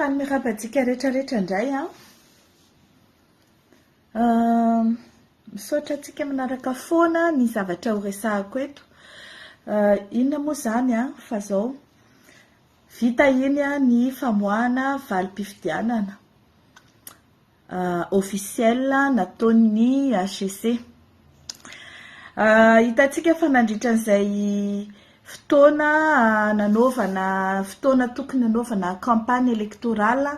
Fanirapantsika rehetrarehetra indray misaotra antsika manaraka foana ny zavatra ho resahako eto. Inona moa izany fa zao vita iny ny famoahana valim-pifidianana officiel nataon'ny HCC. Hitantsika fa nandritra an'izay fotoana tokony nanaovana campagne électorale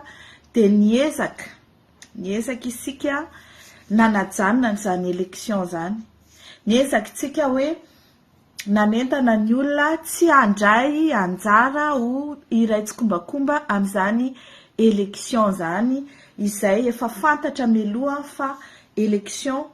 dia niezaka isika nanajanona n'izany élection zany. Niezaka isika hoe nanentana ny olona tsy handray anjara ho iray tsikombakomba amin'izany élection zany, izay efa fantatra mialoha fa élection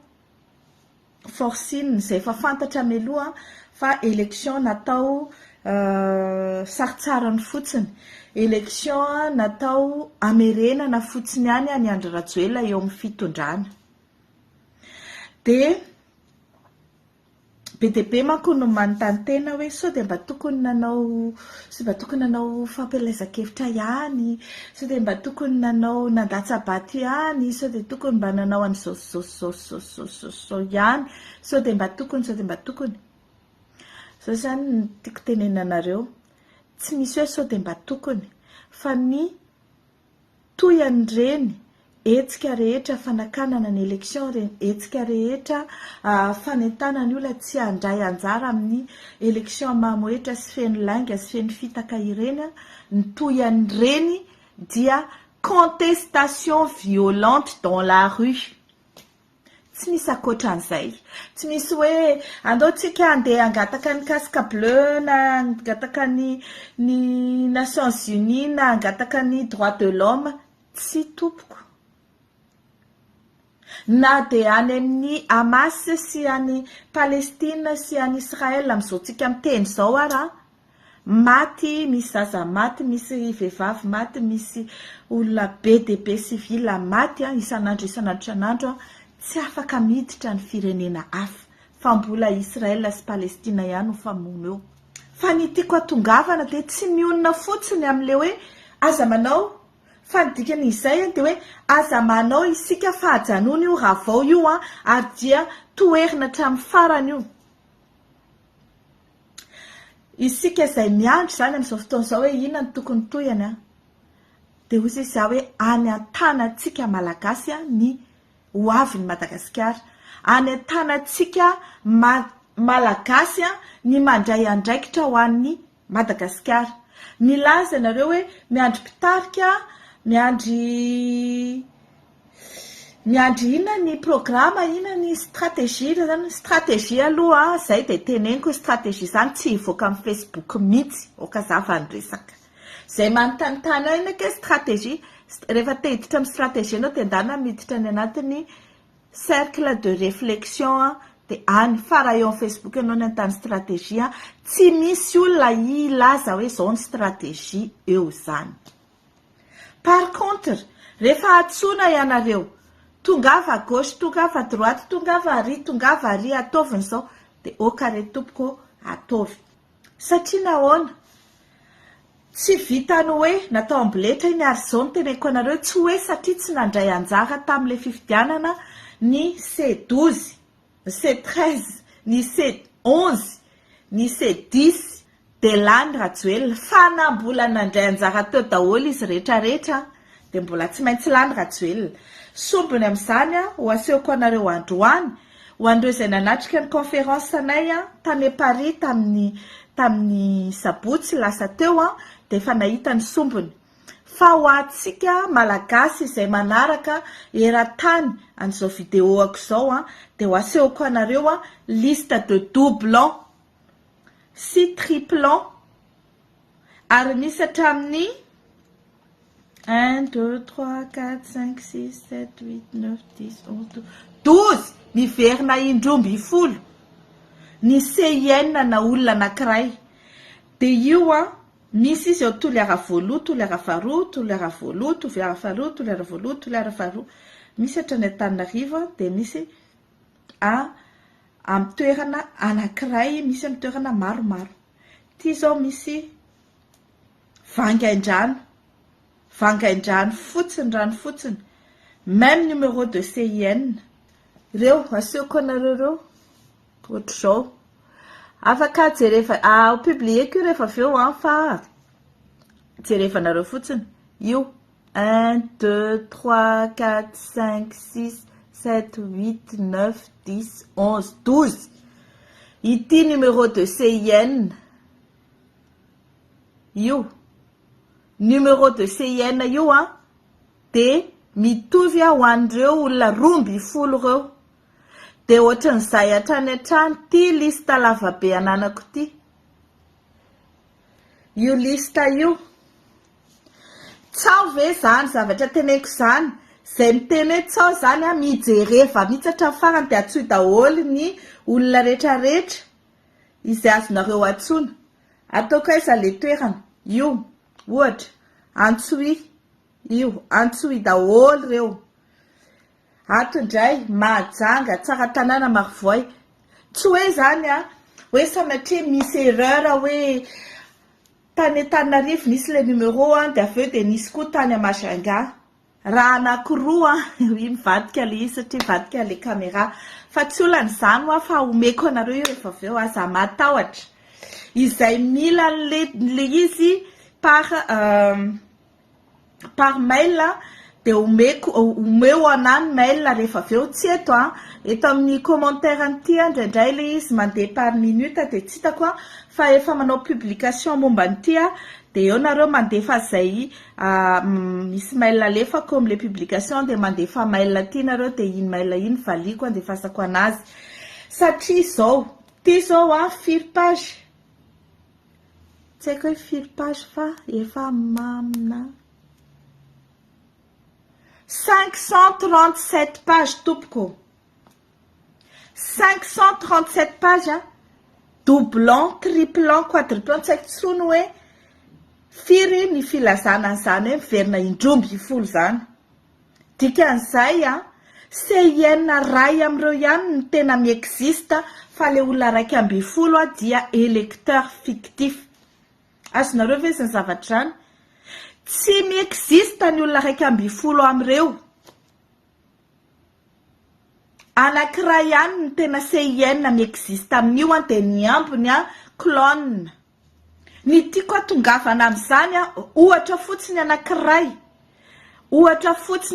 forcine, izay efa fantatra mialoha fa élection natao saritsarany fotsiny, élection natao amerenana fotsiny ihany any Andry Rajoelina eo amin'ny fitondrana. Dia be dia be manko no manontany tena hoe sao dia mba tokony nanao fampelezan-kevitra ihany, sao dia mba tokony nanao nandatsabaty ihany, sao dia tokony mba nanao an'izao ihany, sao dia mba tokony. Zao zany tiako tenenanareo, tsy misy hoe sao dia mba tokony, fa ny toyan'ireny hetsika rehetra fanakanana ny élection reny, hetsika rehetra fanentana ny olona tsy handray anjara amin'ny élection mamoetra sy feno langa sy feno fitaka ireny, ny toyan'ireny dia contestation violente dans la rue. Tsy misy akoatran'izay, tsy misy hoe andaotsika andeha angataka ny casque bleu na angataka ny Nations Unies na angataka ny droit de l'homme, tsy tompoko. Na dia any amin'ny Hamas sy any Palestine sy any Israël amin'izao tsika miteny izao ara, maty, misy zaza maty, misy vehivavy maty, misy olona be dia be sivila maty isanandro, tsy afaka miditra ny firenena hafa, fa mbola Israël sy Palestine ihany ho famono eo. Fa ny tiako atongavana dia tsy mionona fotsiny amin'ilay hoe aza manao, fa ny dikan'izay dia hoe aza manao isika fa hajanona io raha vao io ary dia toerina hatramin'ny farany io. Isika izay miandry zany amin'izao fotoana izao hoe inona ny tokony toyana, dia hoy izy hoe any an-tanantsika malagasy ny ho avin'ny Madagasikara, any an-tanantsika malagasy ny mandray andraikitra ho an'ny Madagasikara. Milaza nareo hoe miandry mpitarika, miandry inona ny programa, inona ny stratégie aloha, izay dia teneniko stratégie zany tsy hivoaka amin'ny Facebook mihitsy, okazava ny resaka. Izay manontanytany ao inona ke stratégie, rehefa teditra amin'ny stratégie anao dia ndana miditra ny anatin'ny cercle de réflexion, dia any fara eo amin'ny Facebook anao ny antany stratégie, tsy misy olona ilaza hoe zao ny stratégie eo zany. Par contre, rehefa atsoina ianareo, tongava à gauche, tongava à droite, tongava ary ataoviny izao, dia okare tompoko ataovy. Satria nahoana? Tsy vitany hoe natao amboletra iny ary izao no teneniko anareo, tsy hoe satria tsy nandray anjara tamin'ilay fifidianana ny C12, ny C13, ny C11, ny C10 dia lany Rajoelina, fa na mbola nandray anjara teo daholo izy rehetrarehetra dia mbola tsy maintsy lany Rajoelina. Sombony amin'izany ho asehoko anareo androany, ho andreo izay nanatrika ny conférence anay tany Paris tamin'ny sabotsy lasa teo dia efa nahita ny sombony. Fa ho antsika malagasy izay manaraka eran-tany an'izao videoako izao dia ho asehoko anareo liste de doublant sy triplant, ary misy hatramin'ny 1, 2, 3, 4, 5, 6, 7, 8, 9, 10, 11, 12 miverina indroa folo ny CIN na olona anankiray. Dia io misy izy eo tolera voaloha, tolera faharoa, tolera voaloha, tolera faharoa, tolera voaloha, tolera faharoa. Misy hatrany Antananarivo dia misy amin'ny toerana anankiray, misy amin'ny toerana maromaro. Ty izao misy Vangaindrano, vangain-drano fotsiny rano fotsiny même numéro de CIN reo asehoko anareo reo ohatr'izao afaka jerefa publier-ko rehefa avy eo fa jerefanareo fotsiny io 1 2 3 4 5 6 7 8 9 10 11 12 ity numéro de CIN io numéro de CIN io de mitovy ho an'ireo olona 12 reo de ohatran'izay hatrany hatrany ty lista lavabe ananako ty io lista io tsao ve zany zavatra teneko zany zay miteny hoe tsao zany mijereva mihitsy hatramin'ny farany de atsoy daholo ny olona rehetrarehetra izay azonareo atsona ataoko aiza le toerana io ohatra antsoy io antsoy daholo reo ato indray mahajanga tsara tanàna Marivoay tsy hoe zany hoe sanatria misy erreur hoe tany Antananarivo nisy le numéro de aveo de nisy koa tany Majunga raha anankiroa mivadika le izy satria mivadika le caméra fa tsy olan'izany fa omeko anareo io rehefa aveo aza matahotra izay mila le izy par mail de omeo anany mail rehefa aveo tsy eto amin'ny commentaire an'ity indraindray le izy mandeha par minute de tsy hitako fa efa manao publication momba an'ity de eo nareo mandefa zay misy mail alefako amle publication de mandefa mail aty nareo de iny mail iny valiko andefasako anazy satria zao ty zao 4 page tsy haiko hoe 4 page fa efa mamina 537 page tompoko 537 page doublant triplant quadruplant tsy haiko tsony hoe firy ny filazana an'izany hoe miverina indromby folo zany dikan'izay CIN ray am'ireo ihany ny tena miexista fa le olona 1/12 dia électeur fictif azonareo ve izany zavatra zany tsy miexista ny olona 1/12 am'ireo anankiray ihany ny tena CIN miexista amin'io de ny ambony clone ny tiako atongavana amin'izany ohatra fotsiny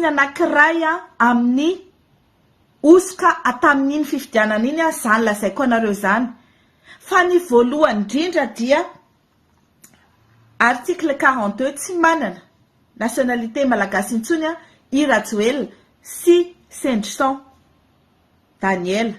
anankiray amin'ny osika atamin'iny fifidianana iny zany lazaiko anareo zany fa ny voalohany indrindra dia article 42 tsy manana nationalité malagasy intsony Irajoel sy Sendrison Daniel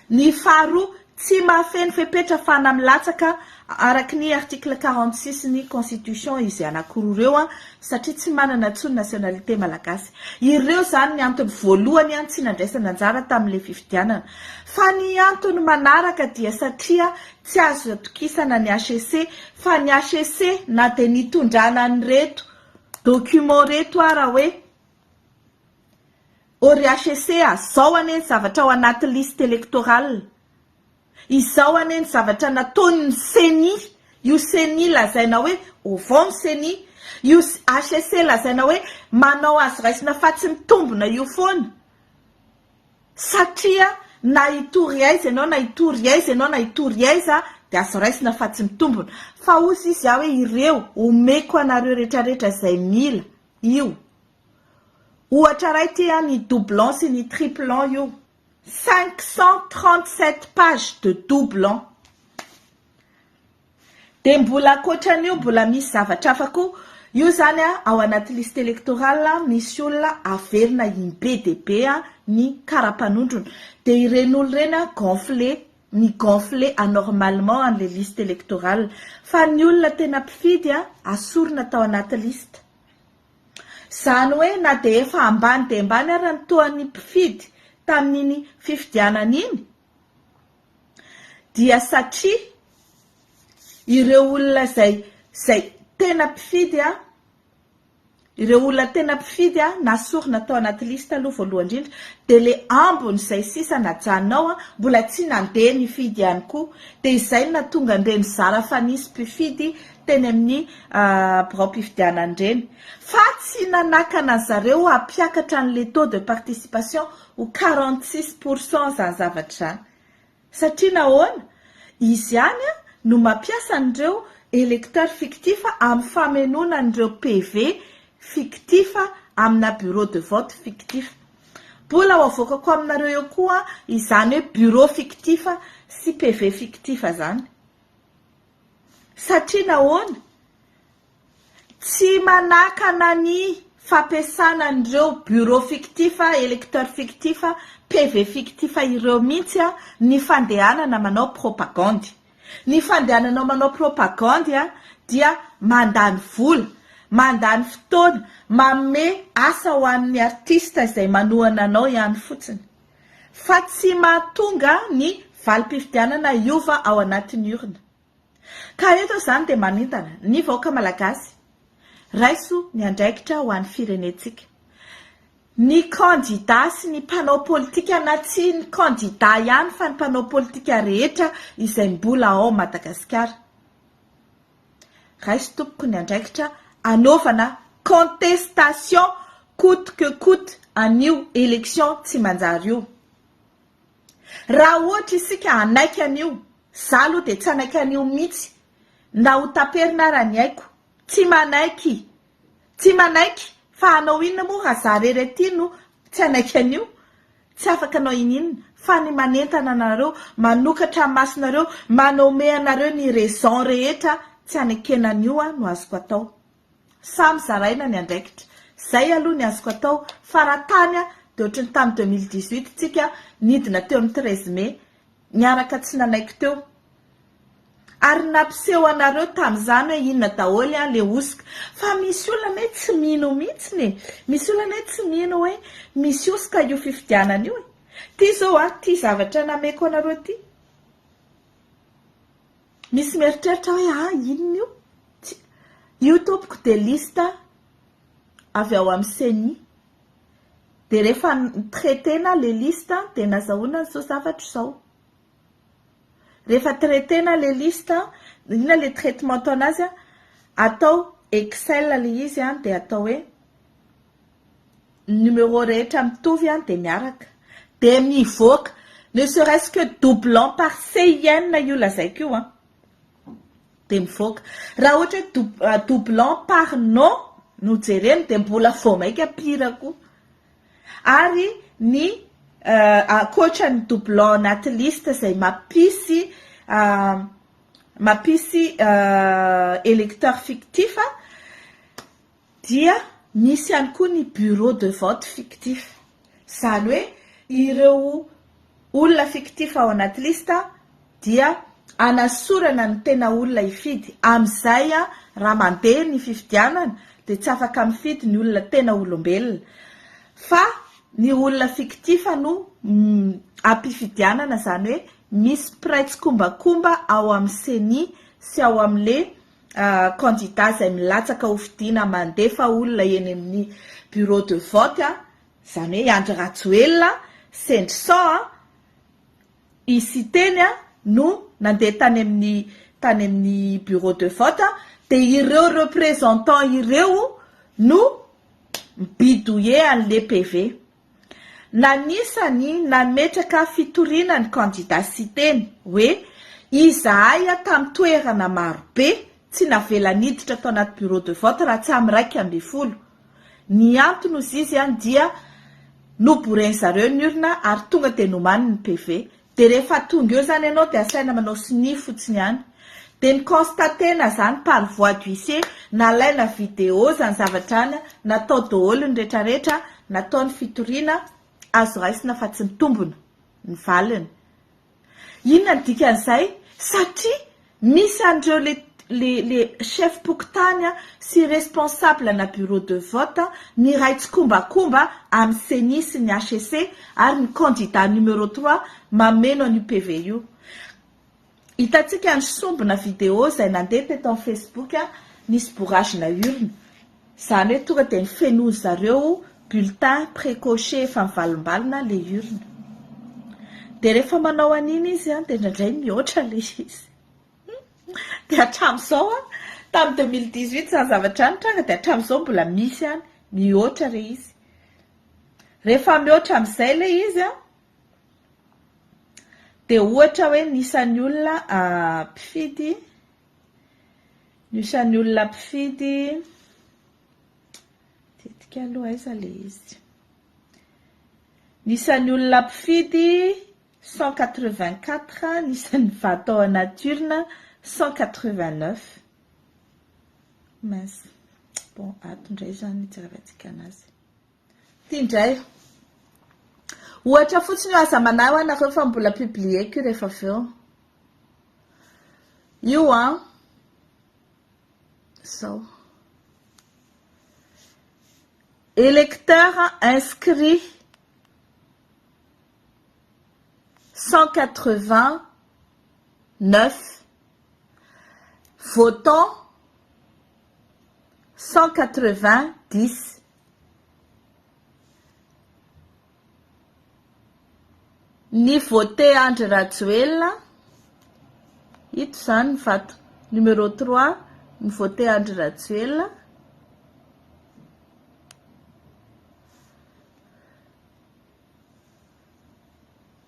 ny faharoa tsy mahafeno fepetra fana milatsaka araky ny article 46 ny constitution izy anankiroa reo satria tsy manana tsony nationalité malagasy ireo zany ny antony voalohany tsy nandraisana anjara tamin'le fifidianana fa ny antony manaraka dia satria tsy azo atokisana ny HEC fa ny HEC na de nitondrana ny reto document reto raha hoe ory HEC zao ane zavatra ao anaty liste électorale izao ane ny zavatra nataony ny CENI io CENI lazaina hoe ovao ny CENI io HEC lazaina hoe manao azy raisina fa tsy mitombona io foana satria na itory aiza ianao na itory aiza ianao na itory aiza de azo raisina fa tsy mitombona fa ozy izy hoe ireo omeko anareo rehetrarehetra zay mila io ohatra ray ty ny doublant sy ny triplant io 537 pages de doublant de mbola akoatran'io mbola misy zavatra hafa koa io zany ao anaty liste électorale misy olona averina imbe de be ny karapanondrona de ireny olo reny gonflé anormalement an'le liste électorale fa ny olona tena mpifidy asorina tao anaty liste zany hoe na de efa ambany de ambany ary ny toan'ny mpifidy tamin'iny fifidianana iny dia satria ireo olona zay tena mpifidy ireo olona tena mpifidy nasorina tao anaty liste aloha voalohany indrindra de le ambony zay sisa najanao mbola tsy nandeha ny fidy ihany koa de izay natonga ndreny zara fa nisy mpifidy teny amin'ny birao-pifidianana reny fa tsy nanakana zareo hampiakatra n'le taux de participation ho 46% zany zavatra zany satria nahoana izy ihany no mampiasa an'ireo électeur fictif amin'ny famenoana an'ireo PV fictif amina bureau de vote fictif mbola ho avoakako aminareo eo koa izany hoe bureau fictif sy PV fictif zany satria nahoana tsy manakana ny fampiasana an'ireo bureau fictif électeur fictif PV fictif ireo mihitsy ny fandehanana manao propagande ny fandehanana manao propagande dia mandany vola mandany fotoana manome asa ho an'ny artista izay manohana anao ihany fotsiny fa tsy mahatonga ny valim-pifidianana hiova ao anatin'ny urne ka eto zany dia manintana ny vahoaka malagasy raiso ny andraikitra ho an'ny firenetsika ny kandida sy ny mpanao politika na tsy ny kandida ihany fa ny mpanao politika rehetra izay mbola ao Madagasikara raiso tompoko ny andraikitra anaovana contestation coûte que coûte an'io élection tsy manjary io raha ohatra isika anaiky an'io za aloha dia tsy anaiky an'io mihitsy na ho taperina raha ny haiko tsy manaiky fa anao inona moa raha za rerety no tsy anaiky an'io tsy afaka anao ininona fa ny manentana anareo manokatra masonareo manome anareo ny raison rehetra tsy anakena an'io no azoko atao samy zaraina ny andraikitra zay aloha ny azoko atao faratany dia ohatrany tamin'ny 2018 tsika nidina teo amin'ny 13 mai niaraka tsy nanaiky teo ary nampiseho anareo tamin'izany hoe inona daholo le osika fa misy olona hoe tsy mino mihitsy misy olona hoe tsy mino hoe misy osika io fifidianana io ty zao ty zavatra nameko anareo ty misy mieritreritra hoe inona io io tompoko dia lista avy ao amin'ny CENI dia rehefa traitena le lista dia nazahoana zao zavatra zao rehefa traitena le lista inona le traitement ataona azy atao Excel le izy dia atao hoe numéro rehetra mitovy dia miaraka dia mivoaka ne serait-ce que doublant par CIN io lazaiko io dia mivoaka raha ohatra hoe doublant par nom no jereny dia mbola vao maika pire koa ary ny akoatra ny doublant anaty lista izay mampisy électeur fictif dia misy ihany koa ny bureau de vote fictif zany hoe ireo olona fictif ao anaty lista dia anasorana ny tena olona ifidy amin'izay raha mandeha ny fifidianana dia tsy afaka mifidy ny olona tena olombelona fa ny olona fictif no ampifidianana zany hoe misy prêtre kombakomba ao amin'ny CENI sy ao amin'le candidat izay milatsaka hofidiana mandefa olona eny amin'ny bureau de vote zany hoe Andry Rajoelina Sendrison isy teny no nandeha tany amin'ny bureau de vote dia ireo représentant ireo no bidouiller an'le PV nanisany nametraka fitoriana ny candidat sy teny hoe izahay tamin'ny toerana marobe tsy navela niditra tao anaty bureau de vote raha tsy amin'ny 120 ny antony ozy izy dia noboreny zareo ny urne ary tonga dia nomany ny PV dia rehefa tonga eo zany ianao dia asaina manao sini fotsiny ihany dia ny constatena zany par voie d'huissier nalaina vidéo zany zavatra any natao daholo ny rehetrarehetra natao ny fitoriana azo raisina fa tsy mitombona ny valiny inona ny dikan'izay satria misy an'ireo le chef pokotany sy responsable na bureau de vote ny raitsy kombakomba amin'ny CENI sy ny HCC ary ny candidat numéro 3 mameno an'io PV io hitatsika ny sombina vidéo izay nandeha teto amin'ny Facebook nisy bourragena urne zany hoe tonga dia nifenozy zareo bulletin précoché efa mivalombalona le urne dia rehefa manao an'iny izy dia indraindray mihoatra le izy dia hatramin'izao tamin'ny 2018 sans zavatra any tranga dia hatramin'izao mbola misy any mihoatra re izy. Rehefa mihoatra amin'izay le izy a dia ohatra hoe nisan'ny olona mpifidy tetika aloha aiza le izy. Nisan'ny olona mpifidy 184, nisan'ny vatao en nature 189. Mince. Bon, atondray zany itsaravantsika anazy. Tindray. Ohatra fotsiny asa manao anareo fa mbola publieko rehefa aveo. Io a zao. Électeurs inscrits 189, votants 190. Ni voté Andry Rajoelina, ito zany vato numéro 3, ni voté Andry Rajoelina.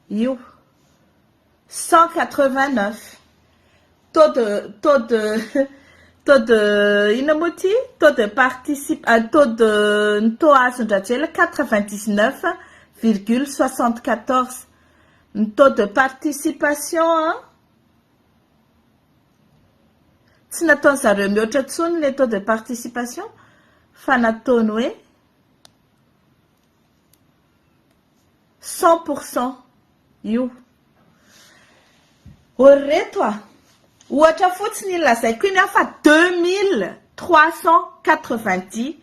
Io 189. Taux azon-Rajoelina 99,74. Taux de participation tsy nataony zareo mihoatra tsony le taux de participation fa nataony hoe 100%. Io oreto ohatra fotsiny lazaiko iny fa 2390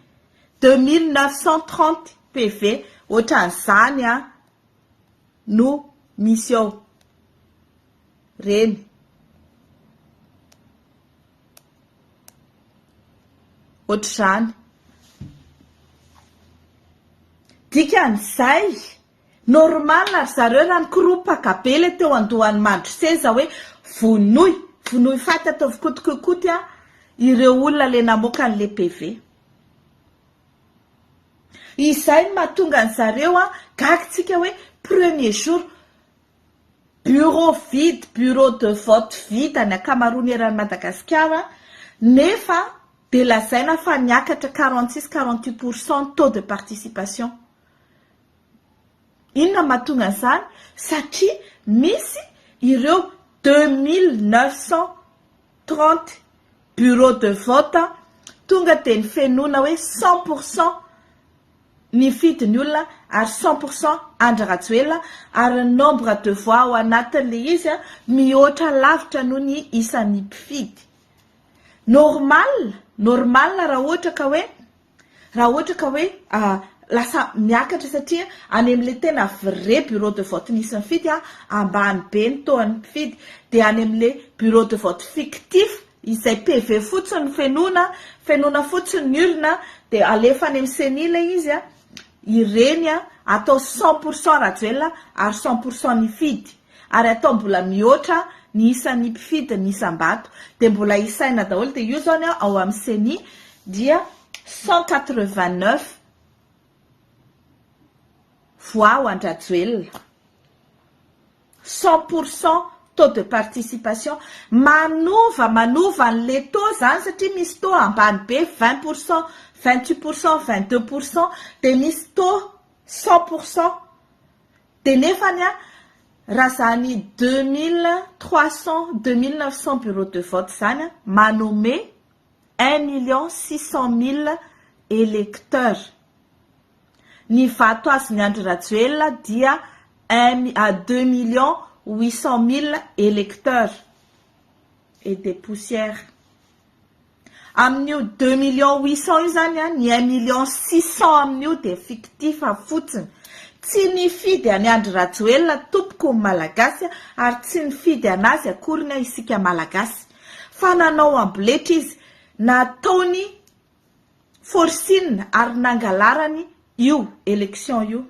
2930 PV ohatran'izany no misy ao reny. Ohatr'izany dikan'izay normal ary zareo raha nikoropaka be le teo andohany mandro seza hoe vonoy faty ataovy kotikokoty ireo olona le namoaka an'le PV. Izay mahatonga an'zareo gagitsika hoe premier jour bureau vide, bureau de vote vide any ankamaroany eran'ny Madagasikara, nefa de lazaina fa niakatra 46-48% taux de participation. Inona mahatonga an'izany? Satria misy ireo 2930 bureau de vote tonga de ny fenona hoe 100% ny fidiny olona ary 100% Andry Rajoelina ary nombre de voix ao anatin'le izy mihoatra lavitra noho ny isan'ny mpifidy. Normal raha ohatra ka hoe lasa miakatra satria any amin'le tena vrai bureau de vote nisy mifidy ambany be ny toan'ny mpifidy, dia any amin'le bureau de vote fictif izay PV fotsiny fenona fotsiny urne dia alefa any amin'ny CENI le izy ireny atao 100% Rajoelina ary 100% ny fidy, ary atao mbola mihoatra ny isan'ny mpifidy ny isam-bato dia mbola isaina daholo. Dia io zany ao amin'ny CENI dia 189 voix ho Andry Rajoelina, 100% taux de participation. Manova an'le taux zany satria misy taux ambany be 20%, 28%, 22%, dia misy taux 100%. Dia nefany raha zany 2300, 2900 bureau de vote zany manome 1 600 000 électeurs. Ny vato azon'ny Andry Rajoelina dia 2 800 000 électeurs et des poussières. Amin'io 2 800 000 io zany ny 1 600 000 amin'io dia fictif fotsiny. Tsy nifidy any Andry Rajoelina tompoko malagasy ary tsy nifidy anazy akoriny isika malagasy. Fa nanao amboletra izy, nataony forcine ary nangalarany io élection io.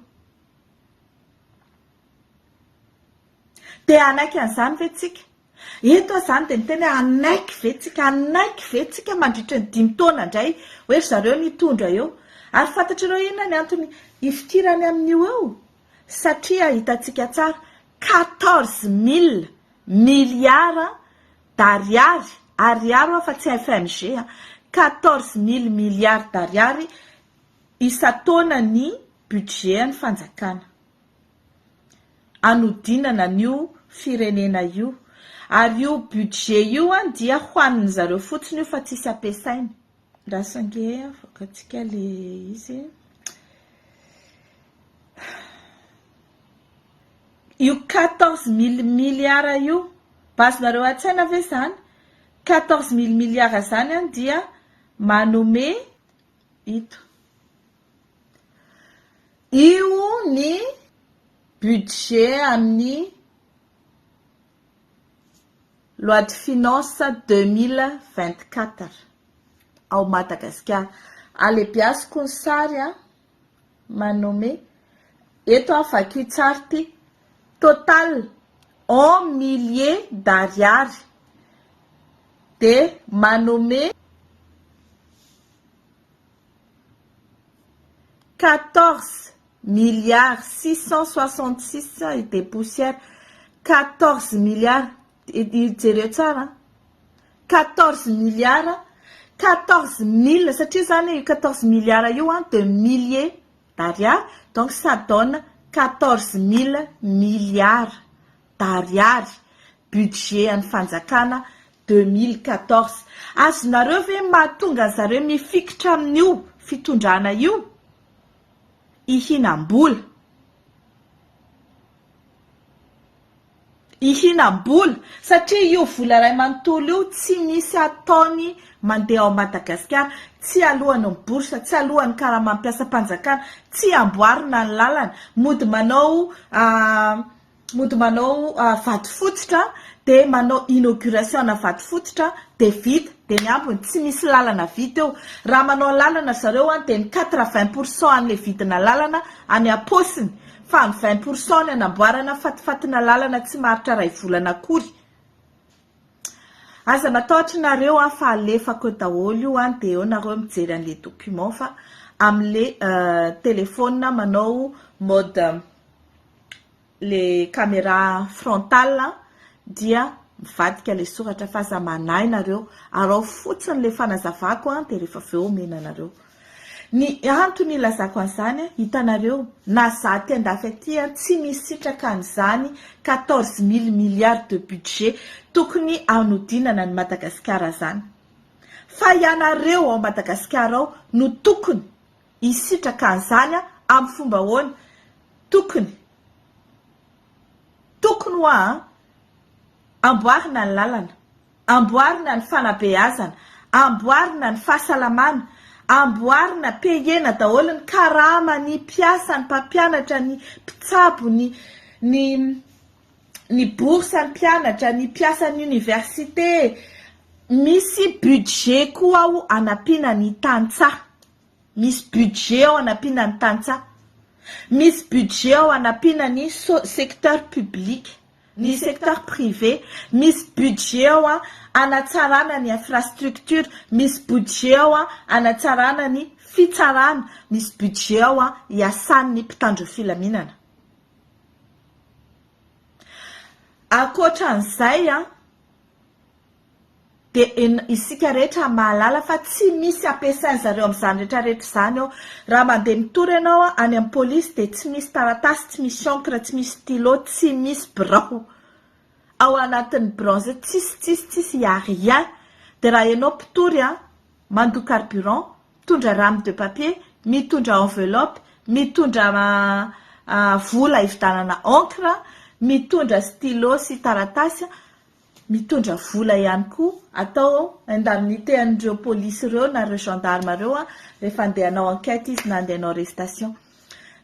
Dia anaiky an'izany ve tsika? eto zany de miteny anaiky ve tsika mandritra ny 5 taona indray hoe zareo nitondra eo ary fantatrareo inona ny antony ifikirany amin'io eo satria hitantsika tsara 14 000 milliards d'ariary fa tsy FMG 14 000 milliards d'ariary isa-taona ny budget ny fanjakana anodinana n'io firenena io ary io budget io dia hoaniny zareo fotsiny io fa tsisy ampiasainy rasange avokatsika le izy io 14 000 milliards io bazinareo atsaina ve zany 14 000 milliards zany dia manome ito io ny budget amin'ny loi de finance 2024 ao Madagasikara alebiasiko ny sary manome eto afaky tsarty total 1 millier d'ariary de manome 14 milliards 666 et des poussières 14 milliards jereo tsara 14 milliards 14 000 satria zany 14 milliards io de milliers d'ariary donc ça donne 14 000 milliards d'ariary budget an'ny fanjakana 2014 azonareo ve mahatonga zareo mifikitra amin'io fitondrana io ihinam-bola satria io vola ray manontolo io tsy misy ataony mandeha ao Madagasikara tsy alohan'ny boursa tsy alohan'ny karaha mampiasa mpanjakana tsy amboarina ny lalana mody manao vato fototra de manao inauguration na vato fototra de vita de ny ambony tsy misy lalana vita eo raha manao lalana zareo de ny 80% an'le vidina lalana any aposiny fa ny 20% ny anamboarana fatifatina lalana tsy maritra ray volana akory aza matahotra nareo fa alefako daholo io de eo nareo mijery an'le document fa am'le téléphone manao mode le caméra frontale dia mivadika le soratra fa aza manay nareo arao fotsiny le fanazavako de rehefa aveo mena nareo ny antony ilazako an'izany hitanareo na zaty andafy aty tsy misy sitraka an'izany 14 000 milliards de budget tokony anodinana ny Madagasikara zany fa ianareo ao Madagasikara ao no tokony isitraka an'izany amin'ny fomba hoana tokony amboarina ny lalana amboarina ny fanabeazana amboarina ny fahasalamana amboarina peyena daholo ny karama ny mpiasa ny mpampianatra ny mpitsabo ny boursa ny mpianatra ny mpiasa ny université misy budget koa ao anapina ny tantsaha misy budget ao anapina ny tantsaha misy budget ao anapina ny secteur public ny secteur privé misy budget ao anatsarana ny infrastructure misy budget ao anatsarana ny fitsarana misy budget ao iasan'ny mpitandro filaminana akoatran'izay de isika rehetra mahalala fa tsy misy ampiasainy zareo amin'izany rehetrarehetra zany ao raha mandeha mitory ianao any amin'ny police de tsy misy taratasy tsy misy encre tsy misy stylo tsy misy birao ao anatin'ny bronze tsisy rien de raha ianao mpitory mandoa carburant mitondra rame de papier mitondra enveloppe mitondra vola ividanana encre mitondra stylo sy taratasy mitondra vola ihany koa atao indemnité an'ireo police ireo na ireo gendarme ireo rehefa andeha hanao enquête izy na andeha hanao arrestation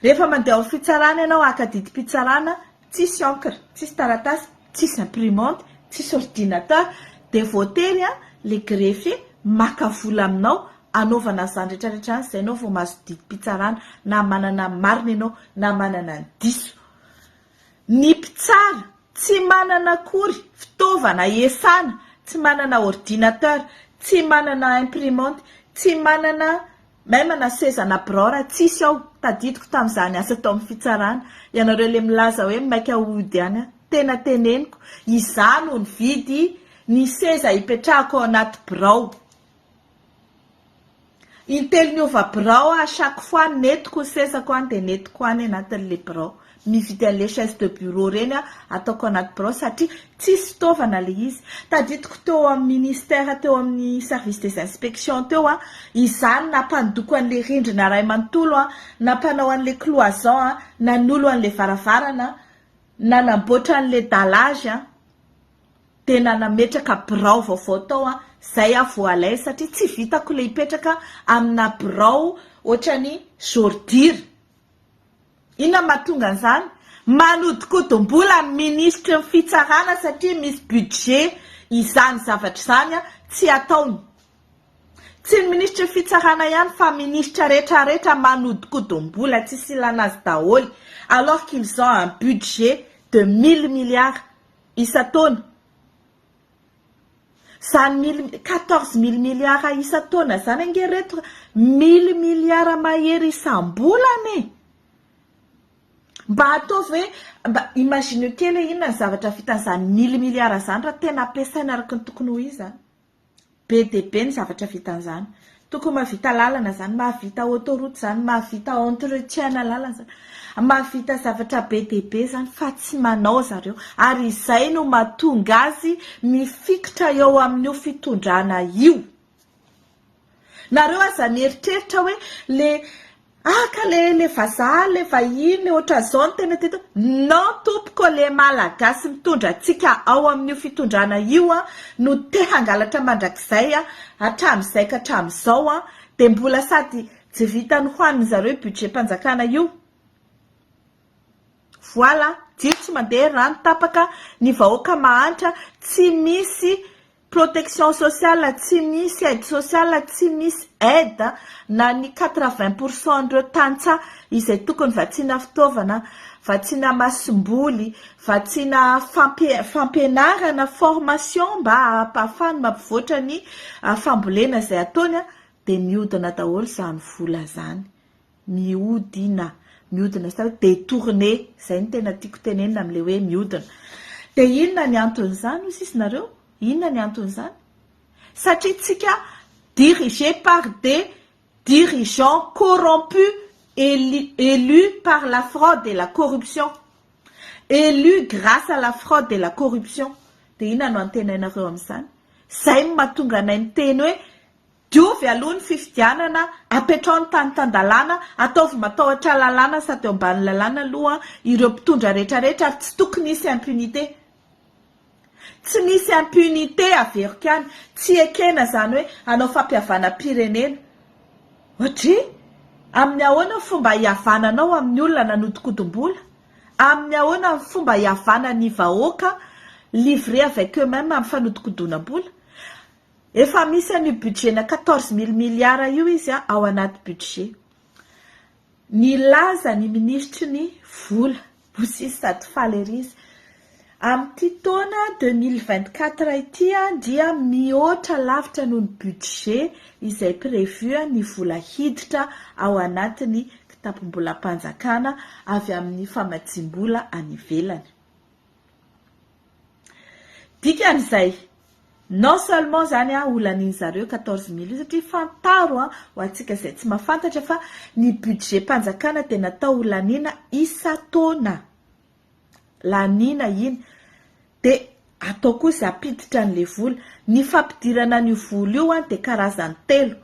rehefa mandeha ao fitsarana ianao akadidy mpitsarana tsisy encre tsisy taratasy tsisy imprimante tsisy ordinateur de voatery le greffier maka vola aminao anaovana zany rehetrarehetra zay anao vao mahazo didy mpitsarana na manana marina ianao na manana ny diso ny mpitsara tsy manana akory fitaovana esana, tsy manana ordinateur, tsy manana imprimante, tsy manana même na seza na birao raha tsisy ao. Tadidiko tamin'izany asa tao amin'ny fitsarana, ianareo le milaza hoe maika ody any, tena teneniko izany no nividy ny seza hipetrahako ao anaty birao. Intelo niova birao à chaque fois netiko sezako any dia netiko any anatin'le birao. Mividy an'le chaise de bureau reny ataoko anaty birao satria tsisy fitaovana le izy. Tadidiko teo amin'ny ministère, teo amin'ny service des inspections teo izany nampandoko an'le rindrina ray manontolo nampanao an'le cloison nanolo an'le varavarana, nanamboatra an'le dallage dia nanametraka birao vaovao tao zay voalay satria tsy vitako le hipetraka amina birao ohatrany jordire. Inona mahatonga an'izany? Manodikodim-bola ministre ny fitsarana satria misy budget izany zavatra izany tsy ataony. Tsy ny ministre fitsarana ihany fa ministre rehetrarehetra manodikodim-bola tsisy ilanazy daholo, alors qu'ils ont un budget de 1000 milliards isa-taona. Zany 14 000 milliards isa-taona zany angereto 1000 milliards mahery isam-bolany. Mba ataovy hoe imagine kely inona ny zavatra vitan'izany 1000 milliards zany raha tena ampiasaina araka ny tokony ho izy. Be dia be ny zavatra vitan'izany. Tokony mahavita lalana zany, mahavita autoroute zany, mahavita entretien lalana zany, mahavita zavatra be dia be zany fa tsy manao zareo. Ary izay no mahatonga azy mifikitra eo amin'io fitondrana io. Nareo aza mieritreritra hoe ka le vazaha, le vahiny, ohatra zao ny tena teto. Non, tompoko le malagasy mitondra antsika ao amin'io fitondrana io no te hangalatra mandrakizay hatramin'izay ka hatramin'izao dia mbola sady tsy vitany hoaniny zareo budget mpanjakana io. Voilà, jiro tsy mandeha rano tapaka, ny vahoaka mahantra, tsy misy protection sociale, tsy misy aide sociale, tsy misy aide na ny 80% ndreo tantsa izay tokony vatsiana fitaovana, vatsiana masom-boly, vatsiana fampianarana formation mba ahafahany mampivoatra ny fambolena izay ataony dia mihodina daholo izany vola zany. Mihodina sa détourné, izay ny tena tiako tenenina amin'ilay hoe mihodina. Dia inona ny anton'izany hoy sisinareo? Inona ny anton'izany? Satria tsika dirigé par des dirigeants corrompus, élus par la fraude et la corruption. Élus grâce à la fraude et la corruption. Dia inona no antenainareo amin'izany? Zay mahatonga anay miteny hoe diovy aloha ny fifidianana, apetrao ny tany-tandalana, ataovy matahotra lalàna sady eo ambany lalàna aloha ireo mpitondra rehetrarehetra ary tsy tokony hisy impunité. Tsy misy impunité averiko any, tsy ekena zany hoe anao fampihavana pirenena. Ohatry, amin'ny ahoana fomba hihavananao amin'ny olona nanodikodim-bola? Amin'ny ahoana ny fomba hihavana ny vahoaka livré avec eux-mêmes amin'ny fanodikodonam-bola? Efa misy an'io budget na 14 000 milliards io izy ao anaty budget. Nilaza ny ministry ny vola, bosisy sady faly ery izy. Amin'ity taona 2024 ity dia mihoatra lavitra noho ny budget izay prévu ny vola hiditra ao anatin'ny kitapom-bola mpanjakana avy amin'ny famadiam-bola any ivelany. Dikan'izay, non seulement zany olanin zareo 14 000 satria fantaro ho antsika izay tsy mahafantatra fa ny budget mpanjakana dia natao olanina isa-taona. Lanina iny dia atao kosa apiditra n'le vola. Ny fampidirana ny vola io dia karazany telo.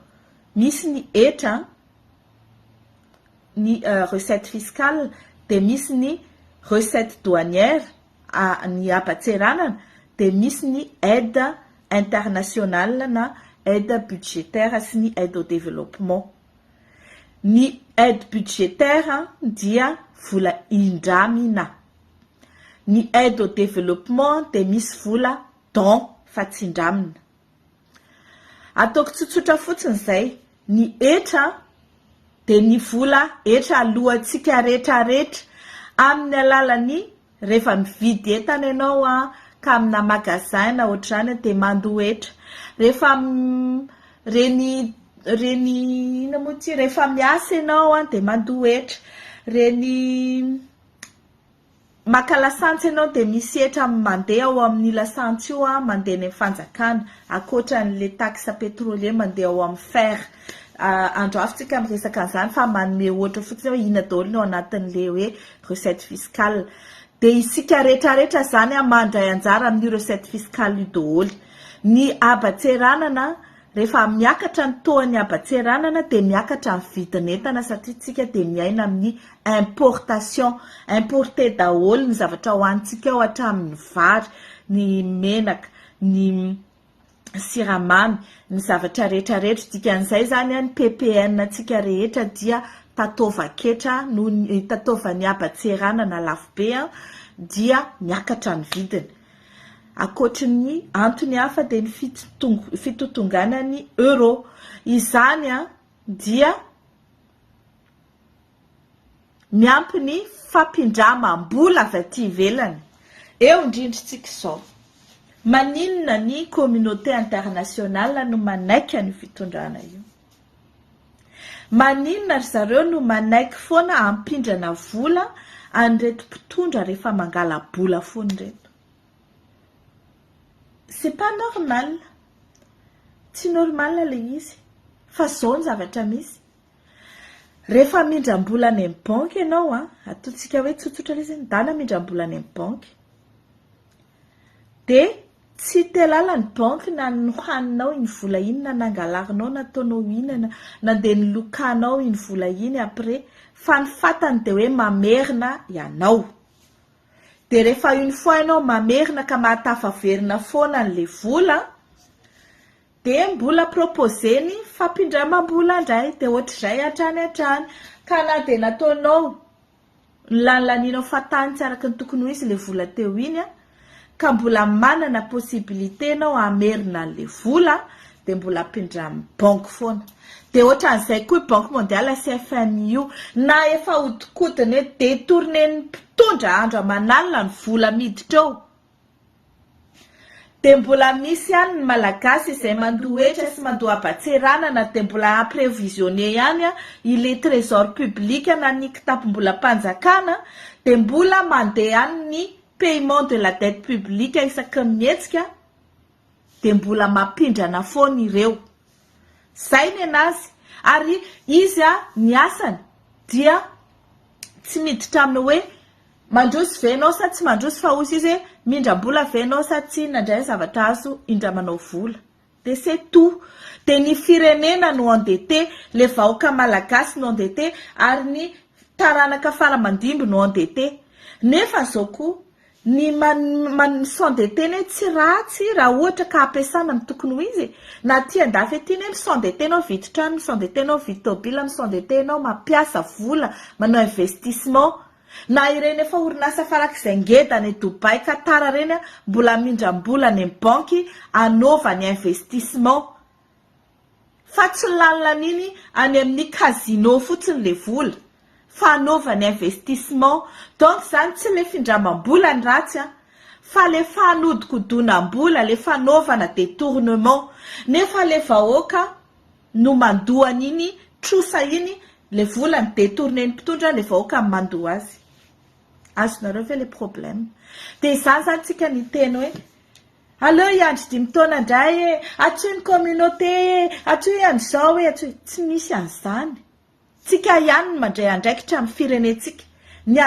Misy ny etra, ny recette fiscale, dia misy ny recette douanière, ny abatseranana, dia misy ny aide internationale na aide budgétaire sy ny aide au développement. Ny aide budgétaire dia vola indramina. Ny aide au développement dia misy vola don fa tsy indramina. Ataoko tsotsotra fotsiny izay, ny etra dia ny vola etra alohantsika rehetrarehetra amin'ny alalan'ny rehefa mividy entana ianao ka amina magasin na ohatrany dia mandoetra. Rehefa reny ina moa ty rehefa miasa ianao dia mandoetra. Reny maka lasantsy ianao dia misehatra mandeha ao amin'ny lasantsy io mandeha ny fanjakana ankoatran'le taxe pétrolier mandeha ao amin'ny fer. Andro afitsika miresaka an'izany fa manome ohatra fotsiny hoe ina daholo no anatin'le hoe recette fiscale. Dia isika rehetrarehetra zany mandray anjara amin'ny recette fiscale io daholo. Ny abatseranana rehefa miakatra ny toan'ny abatseranana dia miakatra ny vidin'entana satria tsika dia miaina amin'ny importation. Importé daholo ny zavatra hoantsika ao hatramin'ny vary, ny menaka, ny siramamy, ny zavatra rehetrarehetra. Dikan'izay zany ny PPN tsika rehetra dia tatovaketra no tatovan'ny abatseranana lafo be dia miakatra ny vidiny. Ankoatrin'ny antony hafa dia ny fitotonganany euro. Izany dia miampy ny fampindramam-bola avy aty ivelany. Eo indrindritsika izao. Maninona ny communauté internationale no manaiky ny fitondrana io? Maninona zareo no manaiky foana ampindrana vola an'ireto mpitondra rehefa mangala bola foana reto? C'est pas normal. Tsy normal le izy. Fa zao ny zavatra misy. Rehefa mindram-bola any amin'ny banky ianao ataontsika hoe tsotsotra izy dana mindram-bola any amin'ny banky. Dia tsy telala ny banky na nohaninao iny vola iny na nangalarinao na ataonao iny na dia nilokanao iny vola iny après fa ny fatany dia hoe mamerina ianao. Dia rehefa une fois ianao mamerina ka mahatafaverina foana an'le vola dia mbola proposeny fampindramam-bola indray dia ohatr'izay hatrany ka na dia nataonao lanilanianao fatany tsy araka ny tokony ho izy le vola teo iny ka mbola manana possibilité ianao hamerina an'le vola dia mbola ampindramy banky foana. Dia ohatran'izay koa Banque mondiale CFMI na efa hodikodiny hoe détournen'ny mpitondra andro aman'alina ny vola miditra ao. Dia mbola misy ihany ny malagasy izay mandoetra sy mandoa abatseranana dia mbola aprévisionné ihany ile trésor public na ny kitapo-mbola mpanjakana dia mbola mandeha ihany ny paiement de la dette publique isaky mihetsika dia mbola mampindrana foana ireo. Zay ny anazy. Ary izy ny asany dia tsy miditra aminy hoe mandroso venao sa tsy mandroso fa ozy izy mindram-bola venao sa tsy nandray zavatra azo indramanao vola. Dia c'est tout. Dia ny firenena no endetté, le vahoaka malagasy no endetté ary ny taranaka faramandimby no endetté. Nefa zao koa ny s'endetté tsy ratsy raha ohatra ka ampiasana ny tokony ho izy. Na ty andafy ety ny s'endetté-nao vidy trano, s'endetté-nao vidy tôbila, s'endetté-nao mampiasa vola, manao investissement. Na ireny efa orinasa farak'izay ngeda any Dubai, Qatar reny mbola mindram-bola any amin'ny banky anaova ny investissement. Fa tsy lalan'iny any amin'ny casino fotsiny le vola. Fa anaova ny investissement. Donc zany tsy le findramam-bola ny ratsy fa le fanodikodonam-bola, le fanaovana détournement. Nefa le vahoaka no mandoa an'iny trosa iny le vola ny détourné ny mpitondra le vahoaka mandoa azy. Azonareo ve le problème? Dia izany zany tsika ny teny hoe aleo iandry 5 taona indray atoy ny communauté atoy iandry zao atoy. Tsy misy an'izany. Tsika ihany mandray andraikitra amin'ny firenetsika. Ny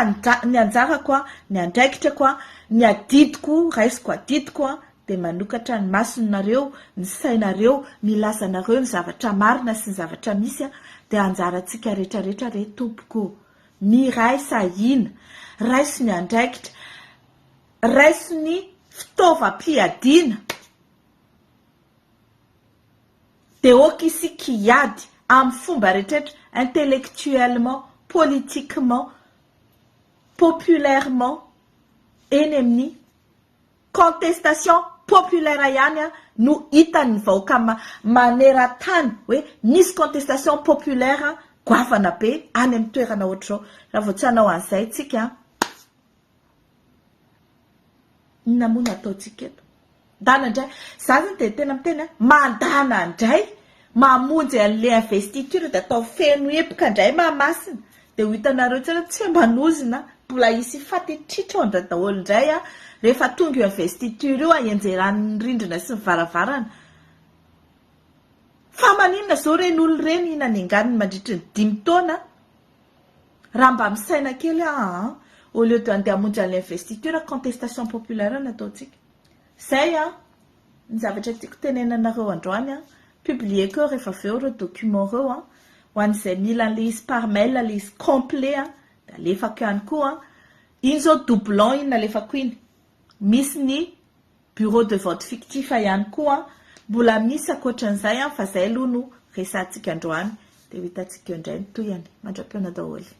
anjarako ny andraikitra koa ny adidiko raisiko adidiko dia manokatra ny masonareo, ny sainareo, milazanareo ny zavatra marina sy ny zavatra misy dia anjarantsika rehetrarehetra re tompoko. Miray sahina, raiso ny andraikitra, raiso ny fitaovam-piadiana. Dia oka isika hiady amin'ny fomba rehetrarehetra intellectuellement, politiquement, populairement, eny amin'ny contestation populaire ihany no hitan'ny vahoaka maneran-tany hoe misy contestation populaire goavana be any amin'ny toerana ohatr'izao. Raha vao tsy hanao an'izay tsika inona moa no ataontsika eto dana indray za zany de tena miteny mandana indray mamonjy an'le investiture de atao feno epoka indray mahamasina de ho hitanareo tsara tsy manozina mbola isy faty tritra daholo indray a rehefa tonga io investiture io enjeran'ny rindrina sy ny varavarana fa maninona zao reny olo reny inany anganiny mandritry ny 5 taona raha mba misaina kely au lieu de andeha hamonjy an'le investiture contestation populaire nataontsika zay ny zavatra tiako tenenanareo androany publier ko rehefa aveo reo document reo ho an'izay mila an'le izy par mail le izy complet da alefako ihany koa iny zao doublon iny alefako iny misy ny bureau de vote fictif ihany koa mbola misy akoatran'izay fa zay aloha no resantsika androany de hitantsika eo indray ny toyany mandra-piona daholo.